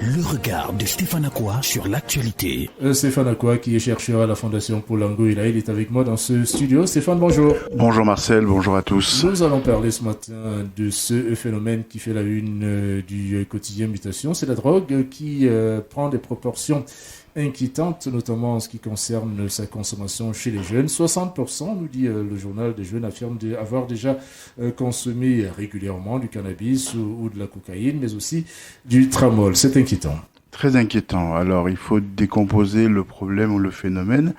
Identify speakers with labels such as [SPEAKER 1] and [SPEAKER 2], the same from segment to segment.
[SPEAKER 1] Le regard de Stéphane Akwa sur l'actualité.
[SPEAKER 2] Stéphane Akwa, qui est chercheur à la Fondation Paul Anguilla, il est avec moi dans ce studio. Stéphane, bonjour.
[SPEAKER 3] Bonjour Marcel, bonjour à tous.
[SPEAKER 2] Nous allons parler ce matin de ce phénomène qui fait la une du quotidien Mutation. C'est la drogue qui prend des proportions inquiétante, notamment en ce qui concerne sa consommation chez les jeunes. 60%, nous dit le journal, des jeunes affirment avoir déjà consommé régulièrement du cannabis ou de la cocaïne, mais aussi du tramol. C'est inquiétant.
[SPEAKER 3] Très inquiétant. Alors, il faut décomposer le problème ou le phénomène.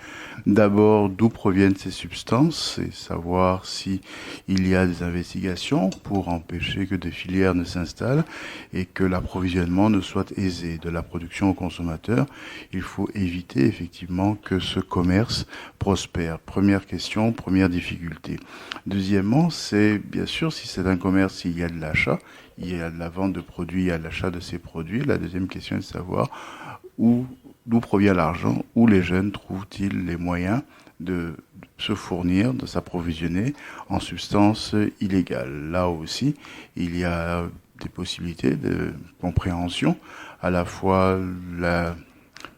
[SPEAKER 3] D'abord, d'où proviennent ces substances et savoir si il y a des investigations pour empêcher que des filières ne s'installent et que l'approvisionnement ne soit aisé. De la production au consommateur, il faut éviter effectivement que ce commerce prospère. Première question, première difficulté. Deuxièmement, c'est bien sûr si c'est un commerce, il y a de l'achat, il y a de la vente de produits, il y a de l'achat de ces produits. La deuxième question est de savoir d'où provient l'argent, où les jeunes trouvent-ils les moyens de se fournir, de s'approvisionner en substances illégales. Là aussi, il y a des possibilités de compréhension, à la fois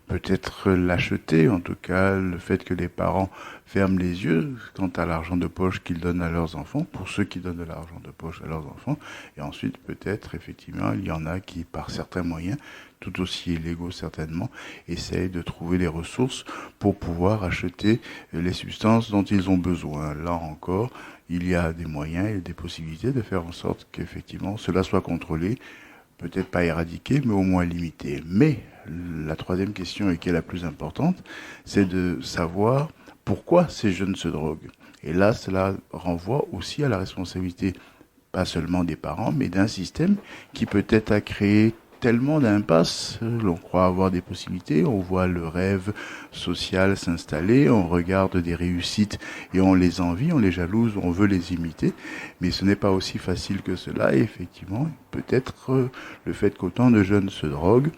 [SPEAKER 3] peut-être l'acheter, en tout cas le fait que les parents ferment les yeux quant à l'argent de poche qu'ils donnent à leurs enfants, pour ceux qui donnent de l'argent de poche à leurs enfants, et ensuite peut-être effectivement il y en a qui par certains moyens, tout aussi illégaux certainement, essayent de trouver les ressources pour pouvoir acheter les substances dont ils ont besoin. Là encore, il y a des moyens et des possibilités de faire en sorte qu'effectivement cela soit contrôlé, peut-être pas éradiqué, mais au moins limité. Mais la troisième question, et qui est la plus importante, c'est de savoir pourquoi ces jeunes se droguent. Et là, cela renvoie aussi à la responsabilité, pas seulement des parents, mais d'un système qui peut-être a créé tellement d'impasses. L'on croit avoir des possibilités, on voit le rêve social s'installer, on regarde des réussites et on les envie, on les jalouse, on veut les imiter, mais ce n'est pas aussi facile que cela. Et effectivement, peut-être le fait qu'autant de jeunes se droguent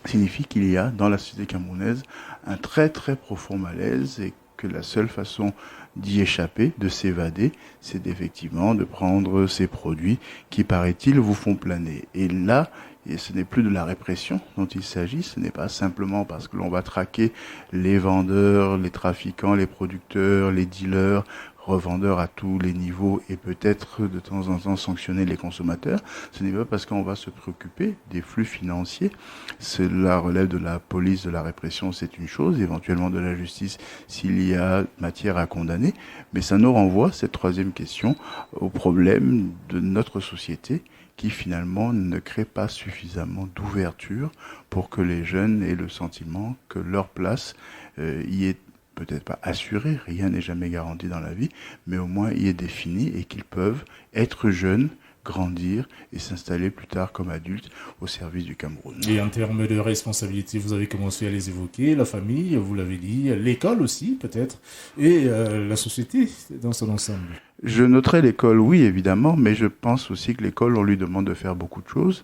[SPEAKER 3] signifie qu'il y a dans la société camerounaise un très très profond malaise et que la seule façon d'y échapper, de s'évader, c'est effectivement de prendre ces produits qui, paraît-il, vous font planer. Et là, ce n'est plus de la répression dont il s'agit, ce n'est pas simplement parce que l'on va traquer les vendeurs, les trafiquants, les producteurs, les dealers, revendeurs à tous les niveaux et peut-être de temps en temps sanctionner les consommateurs. Ce n'est pas parce qu'on va se préoccuper des flux financiers. Cela relève de la police, de la répression, c'est une chose, éventuellement de la justice s'il y a matière à condamner. Mais ça nous renvoie, cette troisième question, au problème de notre société qui finalement ne crée pas suffisamment d'ouverture pour que les jeunes aient le sentiment que leur place y est peut-être pas assurée, rien n'est jamais garanti dans la vie, mais au moins y est défini et qu'ils peuvent être jeunes, grandir et s'installer plus tard comme adultes au service du Cameroun.
[SPEAKER 2] Et en termes de responsabilité, vous avez commencé à les évoquer, la famille, vous l'avez dit, l'école aussi peut-être, et la société dans son ensemble.
[SPEAKER 3] Je noterai l'école, oui évidemment, mais je pense aussi que l'école, on lui demande de faire beaucoup de choses.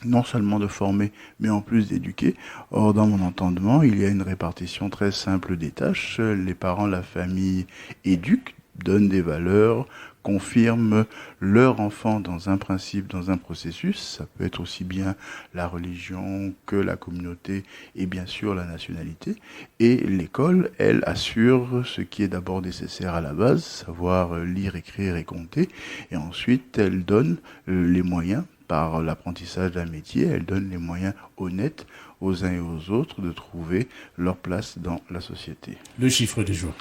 [SPEAKER 3] Non seulement de former, mais en plus d'éduquer. Or, dans mon entendement, il y a une répartition très simple des tâches. Les parents, la famille éduquent, donnent des valeurs, confirment leur enfant dans un principe, dans un processus. Ça peut être aussi bien la religion que la communauté et bien sûr la nationalité. Et l'école, elle, assure ce qui est d'abord nécessaire à la base, savoir lire, écrire et compter. Et ensuite, elle donne les moyens par l'apprentissage d'un métier, elle donne les moyens honnêtes aux uns et aux autres de trouver leur place dans la société.
[SPEAKER 2] Le chiffre du jour.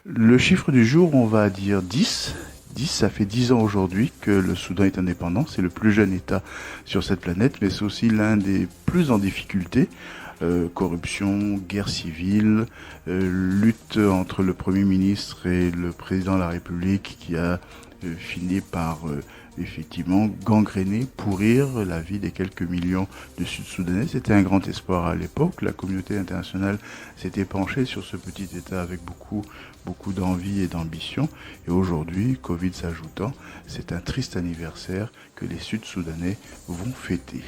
[SPEAKER 3] Le chiffre du jour, on va dire 10. 10, ça fait 10 ans aujourd'hui que le Soudan est indépendant. C'est le plus jeune État sur cette planète, mais c'est aussi l'un des plus en difficulté. Corruption, guerre civile, lutte entre le Premier ministre et le Président de la République qui a fini par effectivement gangréner, pourrir la vie des quelques millions de Sud-Soudanais. C'était un grand espoir à l'époque. La communauté internationale s'était penchée sur ce petit État avec beaucoup d'envie et d'ambition. Et aujourd'hui, Covid s'ajoutant, c'est un triste anniversaire que les Sud-Soudanais vont fêter.